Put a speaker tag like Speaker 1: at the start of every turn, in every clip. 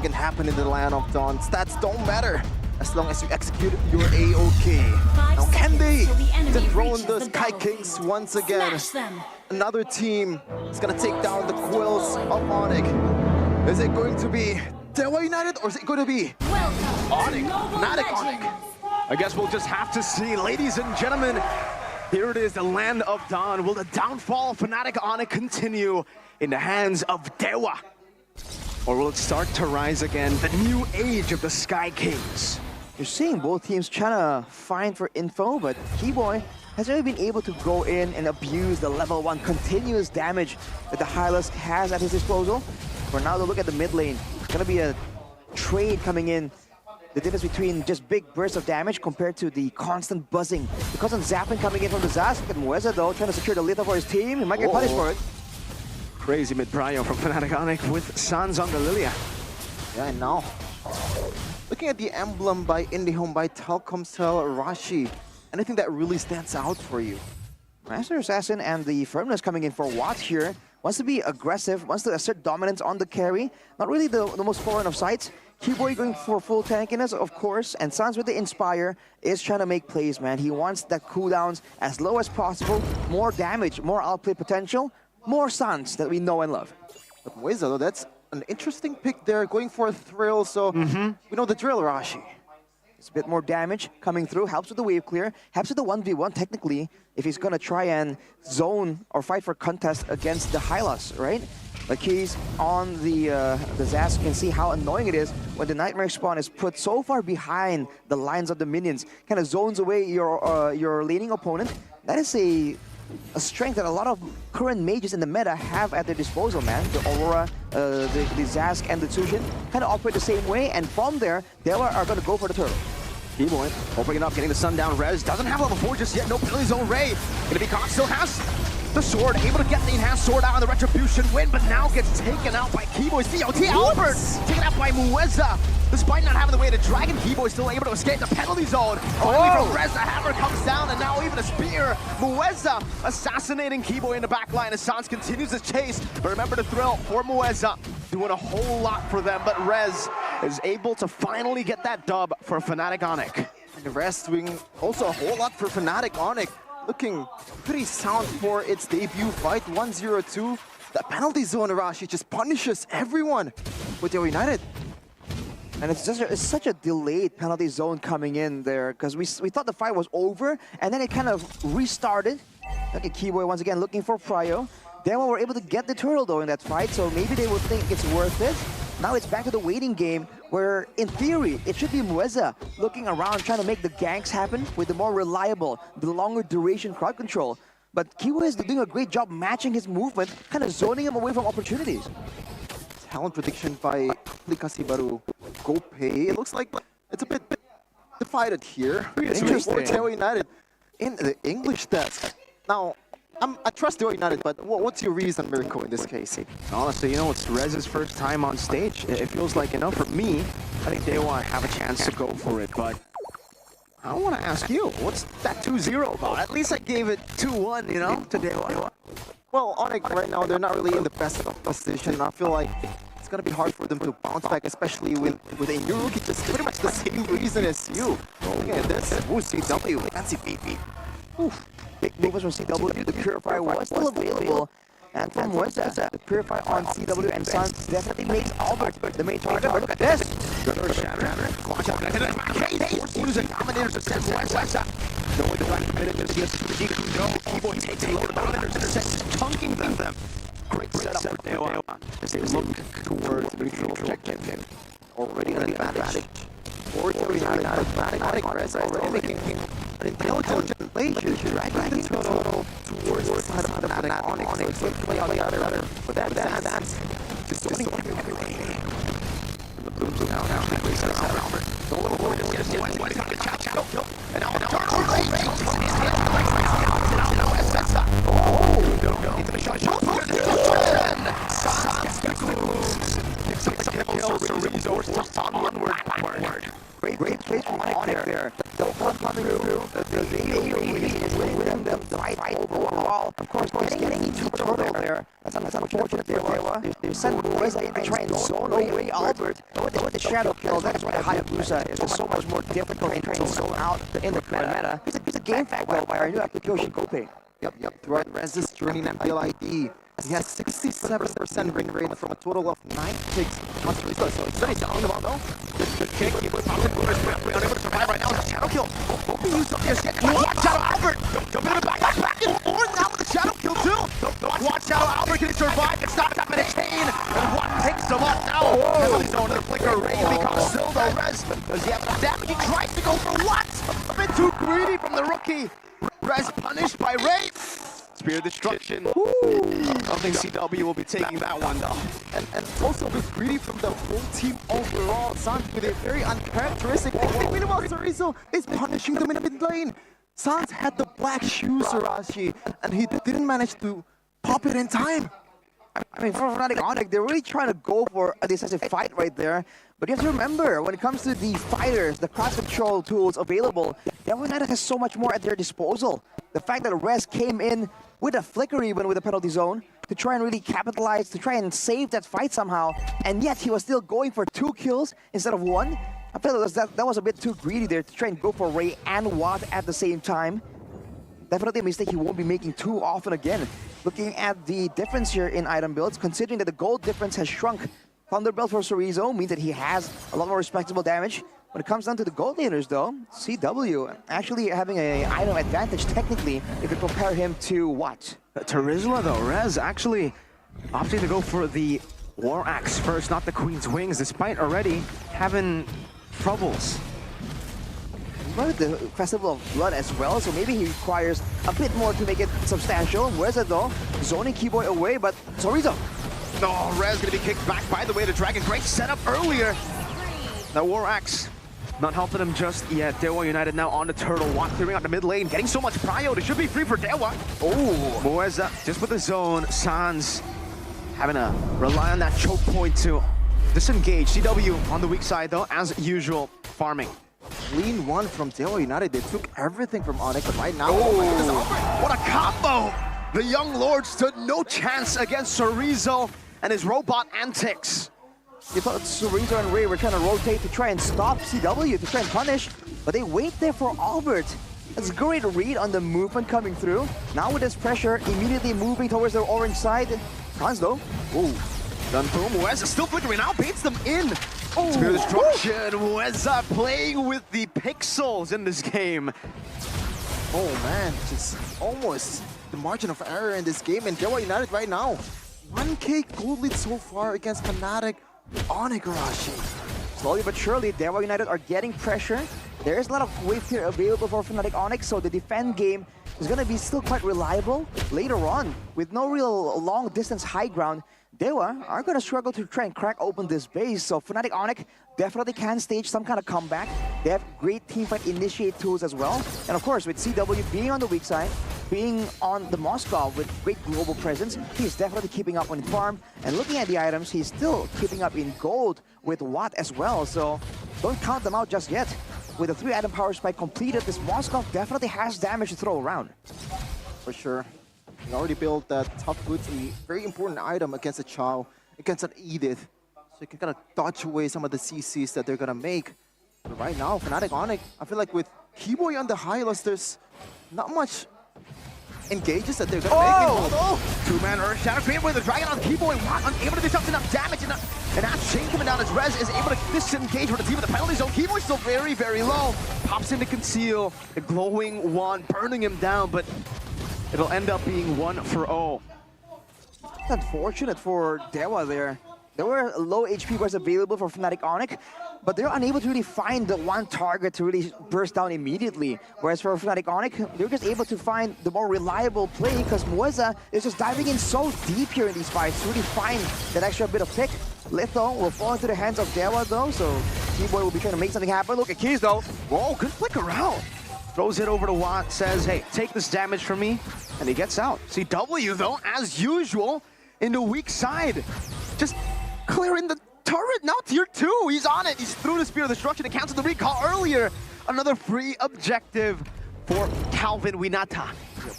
Speaker 1: can happen in the land of Dawn. Stats don't matter as long as you execute your A-OK. Now can they dethrone the Sky Kings once again? Another team is gonna take down the Quills of Onic. Is it going to be Dewa United or is it going to be Onic? Fnatic Onic. I guess we'll just have to see, ladies and gentlemen. Here it is, the land of Dawn. Will the downfall of Fnatic Onic continue in the hands of Dewa? Or will it start to rise again, the new age of the Sky Kings?
Speaker 2: You're seeing both teams trying to find for info, but Keyboy has really been able to go in and abuse the level 1 continuous damage that the Hylas has at his disposal. For now, to look at the mid lane, it's going to be a trade coming in. The difference between just big bursts of damage compared to the constant buzzing. The constant zapping coming in from the Zaz. Look at Mueza though, trying to secure the Lita for his team. He might get punished for it.
Speaker 1: Crazy mid-prio from Fnatic Onic with Sans on the Lilia. Yeah, and now, looking at the emblem by IndieHome by Telkomsel Rashi, anything that really stands out for you?
Speaker 2: Master Assassin and the Firmness coming in for Watt here. Wants to be aggressive, wants to assert dominance on the carry. Not really the most foreign of sights. Keyboy going for full tankiness, of course, and Sans with the Inspire is trying to make plays, man. He wants that cooldowns as low as possible, more damage, more outplay potential, more Sans that we know and love.
Speaker 1: But Mueza, though, that's an interesting pick there, going for a thrill, so we know the drill, Rashi.
Speaker 2: It's a bit more damage coming through, helps with the wave clear, helps with the 1v1 technically, if he's gonna try and zone or fight for contest against the Hylas, right? Like he's on the Zaz, you can see how annoying it is when the Nightmare spawn is put so far behind the lines of the minions, kind of zones away your laning opponent. That is a strength that a lot of current mages in the meta have at their disposal, man. The Aurora, the Zaz, and the Tsushin kind of operate the same way, and from there, Dewa are going to go for the turtle.
Speaker 1: Keyboy opening it up, getting the Sundown Res. Doesn't have level 4 just yet, no penalty zone Ray. Gonna be caught, still has the sword, able to get the enhanced sword out of the Retribution win, but now gets taken out by Keyboy's DOT. Albert taken out by Mueza. Despite not having the way to Dragon, Keyboy still able to escape the penalty zone. Finally from Rez, the hammer comes down, and now even a spear. Mueza assassinating Keyboy in the back line as Sans continues his chase. But remember the thrill for Mueza, doing a whole lot for them, but Rez is able to finally get that dub for Fnatic Onic. And Rez doing also a whole lot for Fnatic Onic. Looking pretty sound for its debut fight, 1-0-2. The penalty zone, Arashi, just punishes everyone with Dewa United.
Speaker 2: And it's such a delayed penalty zone coming in there, because we thought the fight was over, and then it kind of restarted. Look at Keyboy once again looking for Prio. Dewa were able to get the turtle though in that fight, so maybe they would think it's worth it. Now it's back to the waiting game, where in theory, it should be Mueza looking around, trying to make the ganks happen with the more reliable, the longer duration crowd control. But Keyboy is doing a great job matching his movement, kind of zoning him away from opportunities.
Speaker 1: Talent prediction by Aplikasi Baru GoPay. It looks like it's a bit divided here.
Speaker 2: Interesting.
Speaker 1: For Dewa United in the English desk. Now, I trust Dewa United, but what's your reason, Mirko, in this case?
Speaker 3: Honestly, it's Rez's first time on stage. It feels like, for me, I think Dewa have a chance to go for it, but I want to ask you, what's that 2-0 about? At least I gave it 2-1, to Dewa.
Speaker 1: Well, Onic right now, they're not really in the best position. I feel like it's going to be hard for them to bounce back, especially with a new rookie. Just pretty much the same reason as you. Look at this. Ooh, CW, fancy baby.
Speaker 2: Oof. Big movers from CW, the Purify was still available. And from Mueza, the Purify on CW and Sans definitely makes Albert the main target. But look at this!
Speaker 3: Using Dominators to send Mueza. No way to run minutes. Keyboy takes a load of Dominators intercept, chunking them. Great setup for Dewa as they look towards the neutral objective.
Speaker 1: Already an advantage. Or Dewa United, Fnatic Rez already making an intelligent play here, dragging the turtle towards the side of Fnatic Onic. So it's going to play out the other. But that's just zoning everything. The Blooms now actually plays out Albert. The little boy just gets hit. And now the dark horse is kill. Cerezo just onward.
Speaker 2: Great place from Onic there. The one coming through, the lead is winning them the fight overall. Of course, getting into turtle there. That's unfortunate there, Dewa. They sent Weza in to try and zone away Albert. But with the shadow kill, that's why Hayabusa is just so much more difficult in trying to zone out in the current meta. It's a game fact though by our new application, Gope.
Speaker 4: Yep. Throughout Rez's journey in MPL ID, he has 67% win rate from a total of 9 picks on Cerezo. So it's nice down the ball though.
Speaker 1: Good kick. He was unable to survive right now. It's a shadow kill. Hope he used up his hit. Watch out, Albert! Jumping in the back and forth now with the shadow kill too. Watch out, Albert can survive. It's not that many chain. And what picks him up now? He's on the flicker. Ray becomes still the Rez. Does he have the damage? He tries to go for what? A bit too greedy from the rookie. Rez punished by Ray. Spear destruction. I don't think CW will be taking that one though.
Speaker 4: And also a bit greedy from the whole team overall. Sans with a very uncharacteristic. Meanwhile, Cerezo is punishing them in the mid lane. Sans had the black shoes, Arashi, and he didn't manage to pop it in time.
Speaker 2: I mean, for Fnatic Onic, they're really trying to go for a decisive fight right there. But you have to remember, when it comes to the fighters, the cross control tools available, Dewa United has so much more at their disposal. The fact that Rez came in with a flicker even with a penalty zone to try and really capitalize, to try and save that fight somehow, and yet he was still going for 2 kills instead of 1. I feel that was a bit too greedy there to try and go for Ray and Watt at the same time. Definitely a mistake he won't be making too often again. Looking at the difference here in item builds, considering that the gold difference has shrunk, Thunderbolt for Cerezo means that he has a lot more respectable damage. When it comes down to the gold leaders though, CW actually having an item advantage technically if you compare him to what?
Speaker 3: Terizla though, Rez actually opting to go for the War Axe first, not the Queen's Wings, despite already having troubles.
Speaker 2: With the Festival of Blood as well, so maybe he requires a bit more to make it substantial. Where's it though? Zoning Keyboy away, but Cerezo.
Speaker 1: No, Rez gonna be kicked back by the way the Dragon. Great setup earlier. The War Axe
Speaker 3: Not helping him just yet. Dewa United now on the turtle. Watt clearing out the mid lane. Getting so much prio. It should be free for Dewa. Oh, Moeza just with the zone. Sans having to rely on that choke point to disengage. CW on the weak side though, as usual, farming.
Speaker 4: Clean one from Dewa United. They took everything from Onic, but right now,
Speaker 1: oh my goodness, Albert, what a combo! The young lord stood no chance against Cerezo and his robot antics.
Speaker 2: You thought Cerezo and Ray were trying to rotate to try and stop CW, to try and punish, but they wait there for Albert. That's a great read on the movement coming through. Now with this pressure, immediately moving towards the orange side. Hans though.
Speaker 1: Ooh. Done through. Mueza still flickering out, baits them in.
Speaker 2: Oh,
Speaker 1: Spear destruction. Mueza playing with the pixels in this game.
Speaker 4: oh man, just almost the margin of error in this game, and Dewa United right now 1k gold lead so far against Fnatic on Igarashi.
Speaker 2: Slowly but surely, Dewa United are getting pressure. There is a lot of wave clear available for Fnatic Onic, so the defend game is going to be still quite reliable later on. With no real long distance high ground, Dewa are going to struggle to try and crack open this base, so Fnatic Onic definitely can stage some kind of comeback. They have great teamfight initiate tools as well. And of course, with CW being on the weak side, being on the Moscow with great global presence, he's definitely keeping up on farm. And looking at the items, he's still keeping up in gold with Watt as well. So don't count them out just yet. With a 3-item power spike completed, this Moscow definitely has damage to throw around.
Speaker 4: For sure. He already built that Tough Goods, a very important item against a Chow, against an Edith. So you can kind of dodge away some of the CCs that they're going to make. But right now, Fnatic Onic, I feel like with Keyboy on the Hylos, there's not much engages that they're going to make.
Speaker 1: Oh! Two-man Earth Shadow created with the Dragon on Keyboy. Watt unable to disrupt enough damage. And as Shane coming down as Rez is able to disengage with the team of the penalty zone. Keyboy's still very, very low. Pops in to conceal. The glowing one burning him down, but it'll end up being 1-0.
Speaker 2: It's unfortunate for Dewa there. There were low HP bars available for Fnatic Onic, but they're unable to really find the one target to really burst down immediately. Whereas for Fnatic Onic, they're just able to find the more reliable play because Mueza is just diving in so deep here in these fights to really find that extra bit of pick. Litho will fall into the hands of Dewa though, so Keyboy will be trying to make something happen. Look at Keys though.
Speaker 1: Whoa, good flicker out.
Speaker 3: Throws it over to Watt, says, hey, take this damage from me, and he gets out.
Speaker 1: CW though, as usual, in the weak side. Just clearing the turret, now tier 2. He's on it. He's through the Spear of Destruction and canceled the recall earlier. Another free objective for Calvin Winata.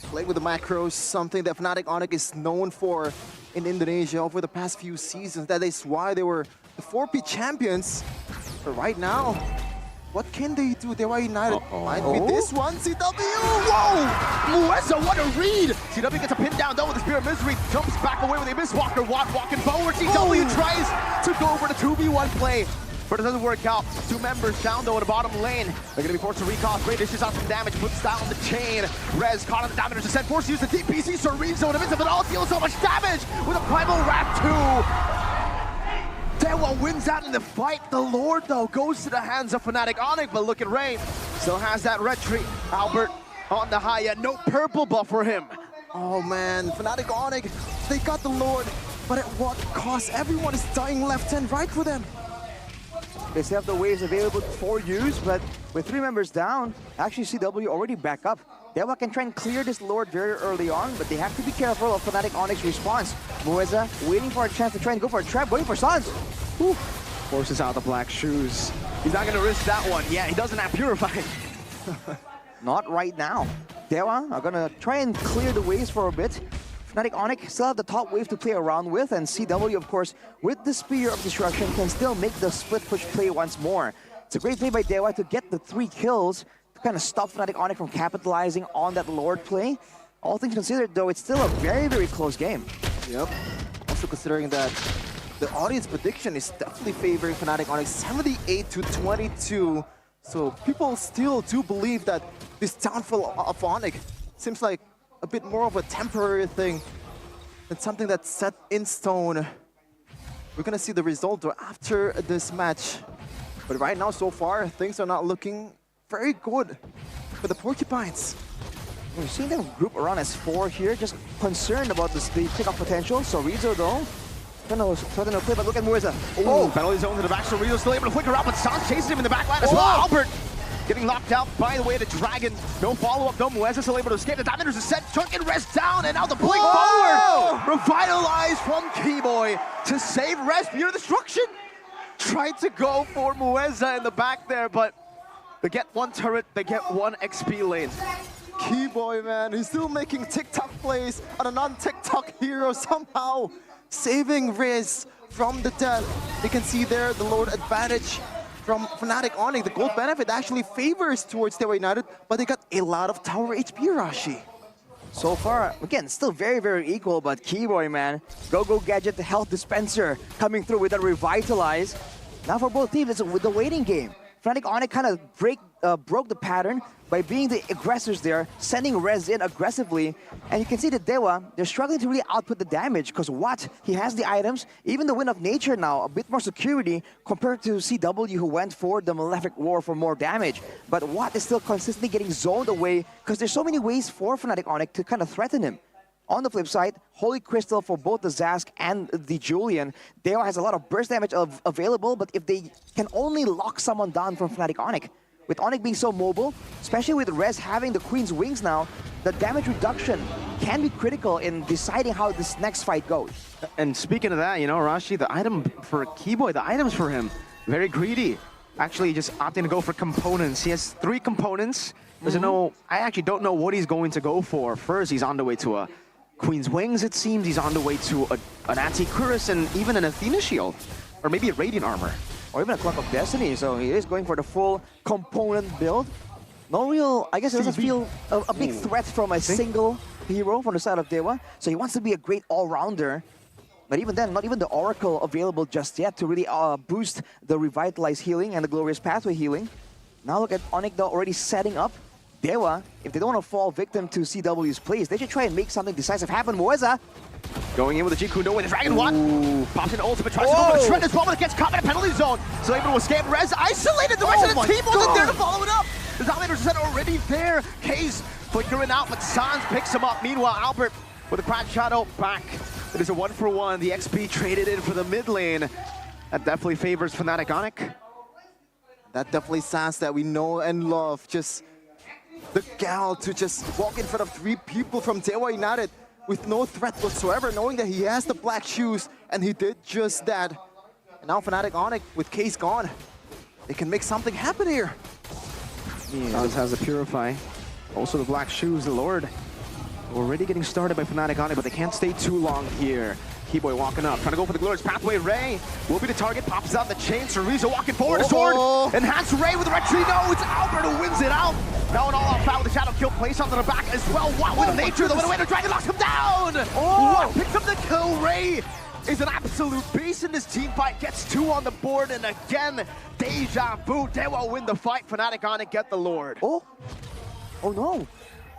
Speaker 4: Playing with the macros, something that Fnatic Onic is known for in Indonesia over the past few seasons. That is why they were the 4P champions. But right now, what can they do? Dewa United might be this one. CW!
Speaker 1: Whoa! Mueza, what a read! CW gets a pin down though with the Spear of Misery. Jumps back away with a Mistwalker. Watt walking forward. CW tries to go for the 2v1 play. But it doesn't work out. Two members down though in the bottom lane. They're gonna be forced to recall. Great dishes out some damage, puts down the chain. Rez caught on the damage descent, forced to use the DPC Cerezo in the midst of it all, deals so much damage with a Primal Wrap 2. Dewa wins out in the fight. The Lord though goes to the hands of Fnatic Onic, but look at Rain. Still has that red tree. Albert on the high end, no purple buff for him.
Speaker 4: Oh man, Fnatic Onic, they got the Lord, but at what cost? Everyone is dying left and right for them.
Speaker 2: They still have the waves available for use, but with 3 members down, actually CW already back up. Dewa can try and clear this Lord very early on, but they have to be careful of Fnatic Onic's response. Mueza waiting for a chance to try and go for a trap, waiting for Suns. Whew.
Speaker 1: Forces out the black shoes. He's not gonna risk that one. Yeah, he doesn't have Purify.
Speaker 2: Not right now. Dewa are gonna try and clear the waves for a bit. Fnatic Onic still have the top wave to play around with, and CW, of course, with the Spear of Destruction, can still make the split push play once more. It's a great play by Dewa to get the 3 kills to kind of stop Fnatic Onic from capitalizing on that Lord play. All things considered, though, it's still a very, very close game.
Speaker 4: Yep. Also considering that the audience prediction is definitely favoring Fnatic Onic 78-22. So people still do believe that this downfall of Onic seems like a bit more of a temporary thing than something that's set in stone. We're gonna see the result after this match. But right now, so far, things are not looking very good for the Porcupines.
Speaker 2: We're seeing them group around as 4 here, just concerned about the pickup potential. So Rizzo, though, gonna play, but look at Mueza.
Speaker 1: Oh, penalty zone to the back, so Rizzo's still able to flicker out, but Sans chasing him in the back line as well. Albert getting knocked out by the way the Dragon. No follow-up, though. Mueza still able to escape. The Diamonders is set, Chunk and Rest down, and now the blink forward. Revitalized from Keyboy to save Rest. Spear of Destruction. Tried to go for Mueza in the back there, but they get 1 turret, they get 1 XP lane.
Speaker 4: Keyboy, man, he's still making TikTok plays on a non-TikTok hero somehow. Saving Riz from the death. You can see there the Lord advantage from Fnatic Onic. The gold benefit actually favors towards Dewa United, but they got a lot of tower HP, Rashi.
Speaker 2: So far, again, still very, very equal, but Keyboy, man, Go-Go Gadget, the health dispenser, coming through with a Revitalize. Now for both teams, it's with the waiting game. Fnatic Onic kind of broke the pattern by being the aggressors there, sending Rez in aggressively. And you can see that Dewa, they're struggling to really output the damage because Watt, he has the items, even the Wind of Nature now, a bit more security compared to CW who went for the Malefic War for more damage. But Watt is still consistently getting zoned away because there's so many ways for Fnatic Onic to kind of threaten him. On the flip side, Holy Crystal for both the Zask and the Julian. Dewa has a lot of burst damage available, but if they can only lock someone down from Fnatic Onic, with Onic being so mobile, especially with Rez having the Queen's Wings now, the damage reduction can be critical in deciding how this next fight goes.
Speaker 1: And speaking of that, you know, Rashi, the item for Keyboy, the items for him, very greedy. Actually, just opting to go for components. He has 3 components. I actually don't know what he's going to go for. First, he's on the way to a Queen's Wings, it seems. He's on the way to an Anti-Cuirass and even an Athena Shield. Or maybe a Radiant Armor.
Speaker 2: Or even a Clock of Destiny, so he is going for the full component build. No real, I guess it doesn't feel a big threat from a single hero from the side of Dewa. So he wants to be a great all-rounder. But even then, not even the Oracle available just yet to really boost the Revitalize healing and the Glorious Pathway healing. Now look at Onic though already setting up. Dewa, if they don't want to fall victim to CW's plays, they should try and make something decisive happen. Mueza
Speaker 1: going in with the Jikundo with the Dragon Watt. Pops in ultimate, tries to go for the Trend as well, but it gets caught in a penalty zone. So able to escape. Rez isolated, the rest of the team wasn't there to follow it up. The Dominators are already there. K's flickering out, but Sans picks him up. Meanwhile, Albert with a Crash Shadow back. It is a 1-for-1. The XP traded in for the mid lane. That definitely favors Fnatic Onic.
Speaker 4: That definitely Sans that we know and love. Just the gal to just walk in front of 3 people from Dewa United with no threat whatsoever, knowing that he has the black shoes, and he did just that. And now Fnatic Onic with Case gone. They can make something happen here.
Speaker 3: Sans has the Purify. Also the Black Shoes, the Lord. Already getting started by Fnatic Onic, but they can't stay too long here. Keyboy walking up, trying to go for the glorious pathway. Ray will be the target, pops out the chain. Chorizo walking forward, sword. Enhanced Ray with the red tree. No, it's Albert who wins it out. Now an all-out foul with the shadow kill place onto the back as well. Wow, with the nature, the winner, Dragon locks him down. What picks up the kill? Ray is an absolute beast in this team fight. Gets 2 on the board, and again, deja vu. Dewa win the fight. Fnatic Onic get the Lord.
Speaker 2: Oh no.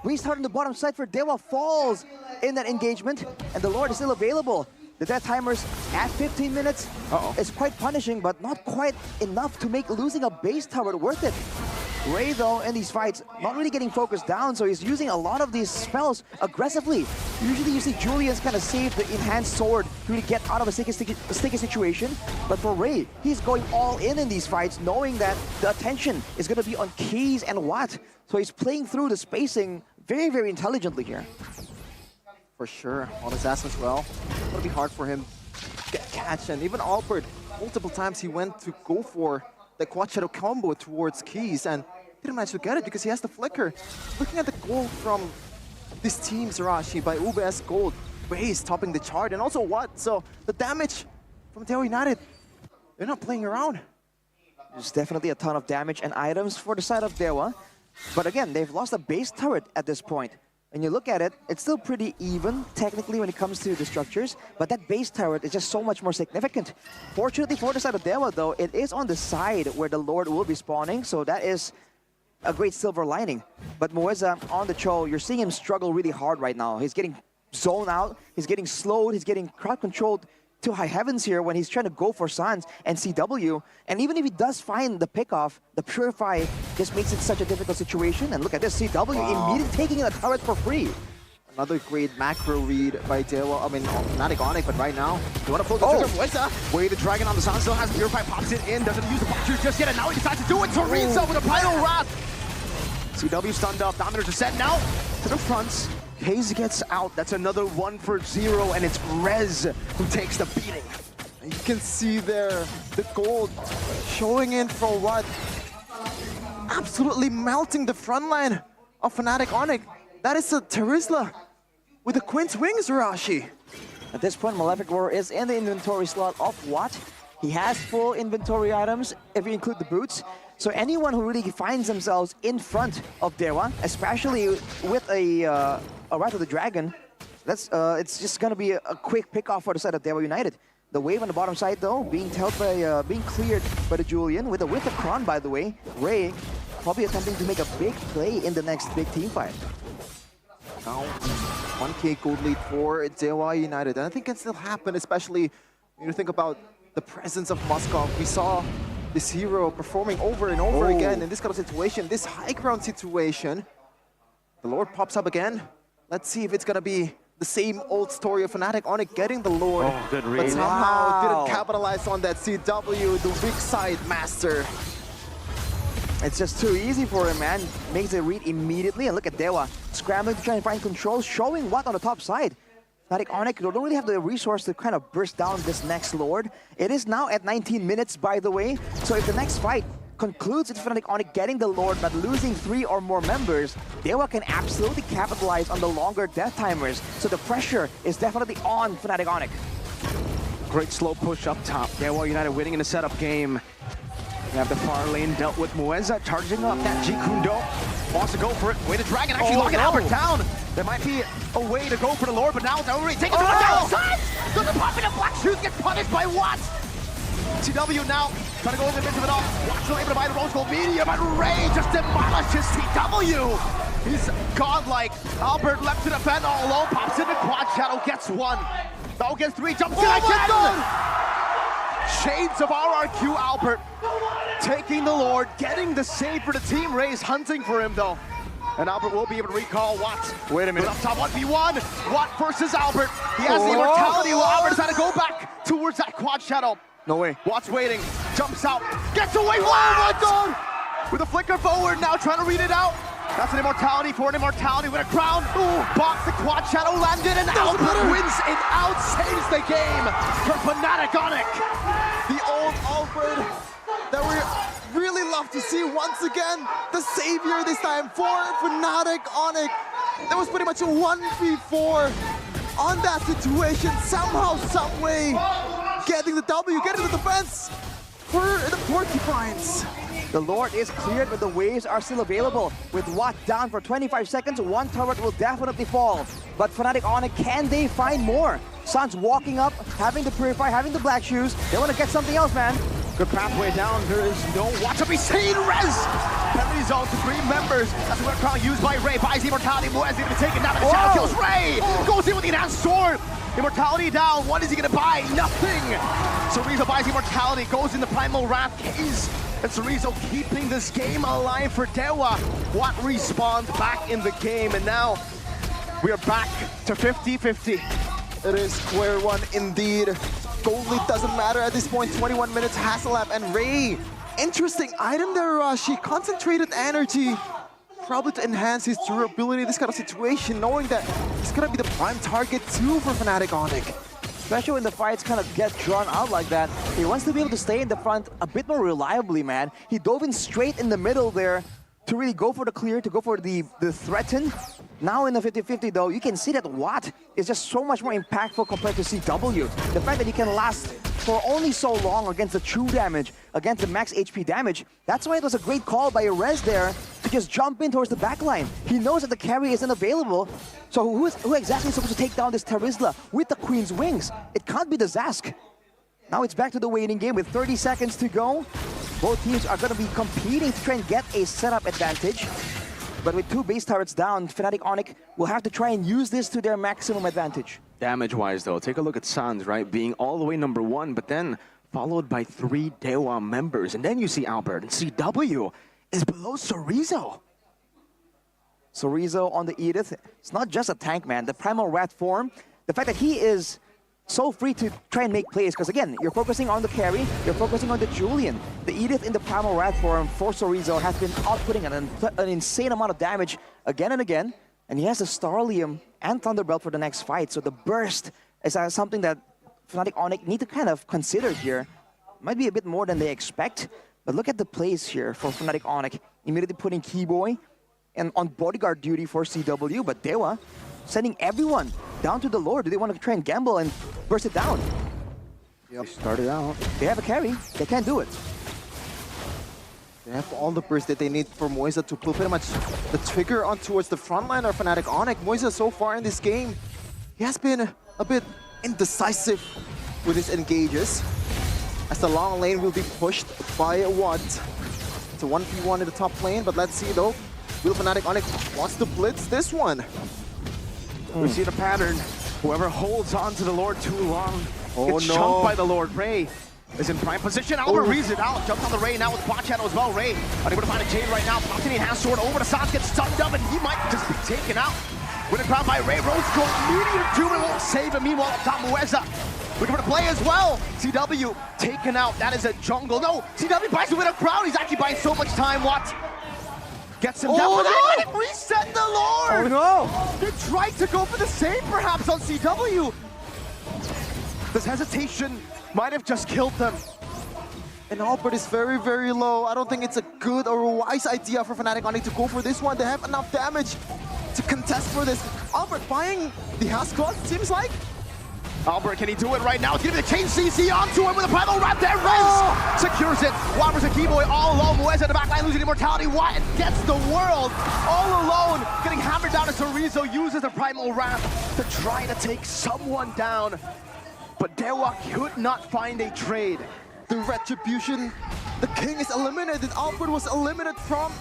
Speaker 2: Restart on the bottom side for Dewa falls in that engagement, and the Lord is still available. The death timers at 15 minutes is quite punishing, but not quite enough to make losing a base tower worth it. Ray, though, in these fights, not really getting focused down, so he's using a lot of these spells aggressively. Usually you see Julian's kind of save the enhanced sword to really get out of a sticky situation, but for Ray, he's going all in these fights, knowing that the attention is going to be on Keys and Watt, so he's playing through the spacing very, very intelligently here.
Speaker 4: For sure, on his ass as well. It's gonna be hard for him to get catch, and even Albert, multiple times he went to go for the quad shadow combo towards Keys and didn't manage to get it because he has the flicker. Looking at the gold from this team, Zerashi, by UBS Gold, Ray's topping the chart, and also what? So the damage from Dewa United, they're not playing around.
Speaker 2: There's definitely a ton of damage and items for the side of Dewa, but again, they've lost a base turret at this point. And you look at it, it's still pretty even, technically, when it comes to the structures, but that base turret is just so much more significant. Fortunately for the side of Dewa, though, it is on the side where the Lord will be spawning, so that is a great silver lining. But Moeza, on the Cho, you're seeing him struggle really hard right now. He's getting zoned out, he's getting slowed, he's getting crowd controlled to high heavens here when he's trying to go for Sans and CW. And even if he does find the pickoff, the Purify just makes it such a difficult situation. And look at this, CW immediately taking a turret for free.
Speaker 4: Another great macro read by Dewa, Fnatic Onic, but right now, you want to pull the trigger, Moeza.
Speaker 1: Way the Dragon on the Sun still has Purify, pops it in, doesn't use the boxers just yet, and now he decides to do it. Chorizo with a final wrap. CW stunned up, Dominators are set now to the fronts. Hayes gets out, that's another 1 for 0, and it's Rez who takes the beating.
Speaker 4: You can see there, the gold showing in for what? Absolutely melting the front line of Fnatic Onic. That is a Terizla with the Queen's Wings, Zerashi.
Speaker 2: At this point, Malefic Roar is in the inventory slot of Watt. He has full inventory items, if you include the boots. So anyone who really finds themselves in front of Dewa, especially with a Wrath of the Dragon, that's it's just gonna be a quick pick-off for the side of Dewa United. The wave on the bottom side, though, being cleared by the Julian with a Kron, by the way. Ray probably attempting to make a big play in the next big team fight.
Speaker 4: Now, 1K gold lead for Dewa United, and I think it can still happen, especially when you think about the presence of Moskov. We saw this hero performing over and over again in this kind of situation, this high ground situation. The Lord pops up again. Let's see if it's gonna be the same old story of Fnatic Onic getting the Lord,
Speaker 3: good read.
Speaker 4: but somehow didn't capitalize on that CW, the weak side master.
Speaker 2: It's just too easy for him, man. Makes a read immediately, and look at Dewa scrambling to try and find control, showing what on the top side. Fnatic Onic don't really have the resource to kind of burst down this next Lord. It is now at 19 minutes, by the way, so if the next fight concludes with Fnatic Onic getting the Lord but losing 3 or more members, Dewa can absolutely capitalize on the longer death timers, so the pressure is definitely on Fnatic Onic.
Speaker 3: Great slow push up top. Dewa United winning in the setup game. We have the far lane dealt with Moeza, charging up that G Kundo. Wants to go for it. Way the Dragon actually locking Albert down. There might be a way to go for the Lord, but now it's already taking the down. Doesn't pop in a Black Shoes, gets punished by Watt. CW now trying to go in the midst of it all. Watt's still able to buy the Rose Gold Medium, but Ray just demolishes CW. He's godlike. Albert left to defend all alone, pops into Quad Shadow, gets 1. Now gets 3, jumps in again. Shades of RRQ Albert taking the Lord, getting the save for the team. Ray's hunting for him though. And Albert will be able to recall Watt. Wait a minute.
Speaker 1: But up top 1v1. Watt versus Albert. He has the immortality while Albert's had to go back towards that Quad Shadow.
Speaker 3: No way.
Speaker 1: Watt's waiting, jumps out, gets away. Oh my God! With a flicker forward now, trying to read it out. That's an immortality for an immortality with a crown. Box, the Quad Shadow landed, and Albert wins it out, saves the game for Fnatic Onic. The
Speaker 4: Alfred that we really love to see once again. The savior this time for Fnatic Onic. That was pretty much a 1v4 on that situation. Somehow, some way, getting the W, getting the defense for the Porcupines.
Speaker 2: The Lord is cleared, but the waves are still available. With Watt down for 25 seconds, one turret will definitely fall. But Fnatic Onic, can they find more? Sun's walking up, having the Purify, having the Black Shoes. They want to get something else, man.
Speaker 1: Good pathway down. There is no Watt to be seen. Rez! Penalty zone to 3 members. That's what crowd used by Ray. Buys Immortality. Moez even taken down. And the shadow kills Ray. Goes in with the enhanced sword. Immortality down. What is he going to buy? Nothing. Cerezo buys Immortality. Goes in the Primal Wrath case. And Cerezo keeping this game alive for Dewa. Watt respawns back in the game. And now we are back to 50-50.
Speaker 4: It is square one indeed. Gold lead doesn't matter at this point. 21 minutes, Hasselab and Ray. Interesting item there, Rashi. Concentrated energy. Probably to enhance his durability in this kind of situation, knowing that he's gonna be the prime target too for Fnatic Onic.
Speaker 2: Especially when the fights kind of get drawn out like that. He wants to be able to stay in the front a bit more reliably, man. He dove in straight in the middle there to really go for the clear, to go for the threaten. Now in the 50-50 though, you can see that Watt is just so much more impactful compared to CW. The fact that he can last for only so long against the true damage, against the max HP damage, that's why it was a great call by Rez there to just jump in towards the backline. He knows that the carry isn't available, so who exactly is supposed to take down this Terizla with the Queen's Wings? It can't be the Zask. Now it's back to the waiting game with 30 seconds to go. Both teams are going to be competing to try and get a setup advantage. But with 2 base turrets down, Fnatic Onic will have to try and use this to their maximum advantage.
Speaker 3: Damage-wise, though, take a look at Sans, right? Being all the way #1, but then followed by 3 Dewa members. And then you see Albert, and CW is below Cerezo.
Speaker 2: Cerezo on the Edith. It's not just a tank, man. The Primal Wrath form, the fact that he is so free to try and make plays, because again, you're focusing on the carry, you're focusing on the Julian. The Edith in the Primal Wrath form for Cerezo has been outputting an insane amount of damage again and again, and he has the Starlium and Thunderbelt for the next fight, so the burst is something that Fnatic Onic need to kind of consider here. Might be a bit more than they expect, but look at the plays here for Fnatic Onic. Immediately putting Keyboy and on bodyguard duty for CW, but Dewa sending everyone down to the Lord. Do they want to try and gamble and burst it down?
Speaker 4: Yep.
Speaker 2: They started out. They have a carry. They can't do it.
Speaker 4: They have all the burst that they need for Moisa to pull pretty much the trigger on towards the front line of Fnatic Onic. Moisa so far in this game, he has been a bit indecisive with his engages. As the long lane will be pushed by Watt. It's a 1v1 in the top lane, but let's see though. Will Fnatic Onic wants to blitz this one?
Speaker 1: We see the pattern. Whoever holds on to the Lord too long gets
Speaker 4: no.
Speaker 1: chunked by the Lord. Ray is in prime position. Albert reads it out. Jumps on the Ray now with bot channel as well. Ray unable to find a chain right now. Platini has sword over to Sans, gets stunned up, and he might just be taken out. With a crowd by Ray. Rose goes medium doom and won't save him. Meanwhile, up top, Mueza looking for the play as well. CW taken out. That is a jungle. No, CW buys it with a crowd. He's actually buying so much time. Watt gets him down for that. And reset the Lord.
Speaker 2: Oh
Speaker 1: They tried to go for the save perhaps on CW. This hesitation might have just killed them.
Speaker 4: And Albert is very, very low. I don't think it's a good or a wise idea for Fnatic Onic to go for this one. They have enough damage to contest for this. Albert buying the house cost, seems like.
Speaker 1: Albert, can he do it right now? It's gonna be the chain CC onto him with a primal wrap there. Rez secures it. Watt versus Keyboy all alone. Moez at the back line losing immortality. Watt gets the world all alone. Getting hammered down as Cerezo uses the primal wrap to try to take someone down. But Dewa could not find a trade.
Speaker 4: The retribution, the king is eliminated. Albert was eliminated from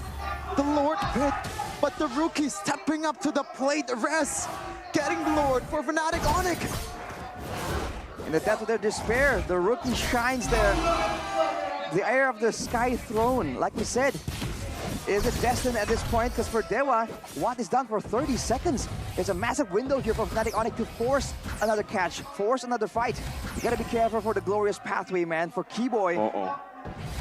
Speaker 4: the Lord pit. But the rookie stepping up to the plate. Rez getting the Lord for Fnatic Onic.
Speaker 2: In the depth of their despair, the rookie shines there. The heir of the Sky Throne, like we said, is it destined at this point? Because for Dewa, Watt is down for 30 seconds. There's a massive window here for Fnatic Onic to force another catch, force another fight. You gotta be careful for the glorious pathway, man. For Keyboy,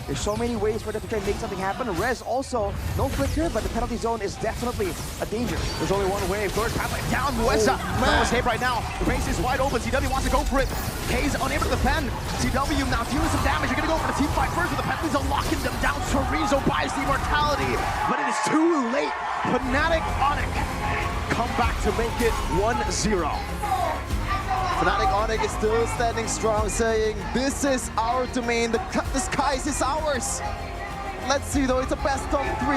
Speaker 2: there's so many ways for them to try and make something happen. Rez also, no flicker, but the penalty zone is definitely a danger.
Speaker 1: There's only one way. First pathway down. Mueza. No escape right now. The base is wide open. CW wants to go for it. K's unable to defend. CW now dealing some damage. You're gonna go for the team fight first, but the penalties are locking them down. Chorizo buys the immortality, but it is too late. Fnatic Onic come back to make it 1-0.
Speaker 4: Fnatic Onic is still standing strong, saying, this is our domain, the skies is ours. Let's see though, it's a best of 3.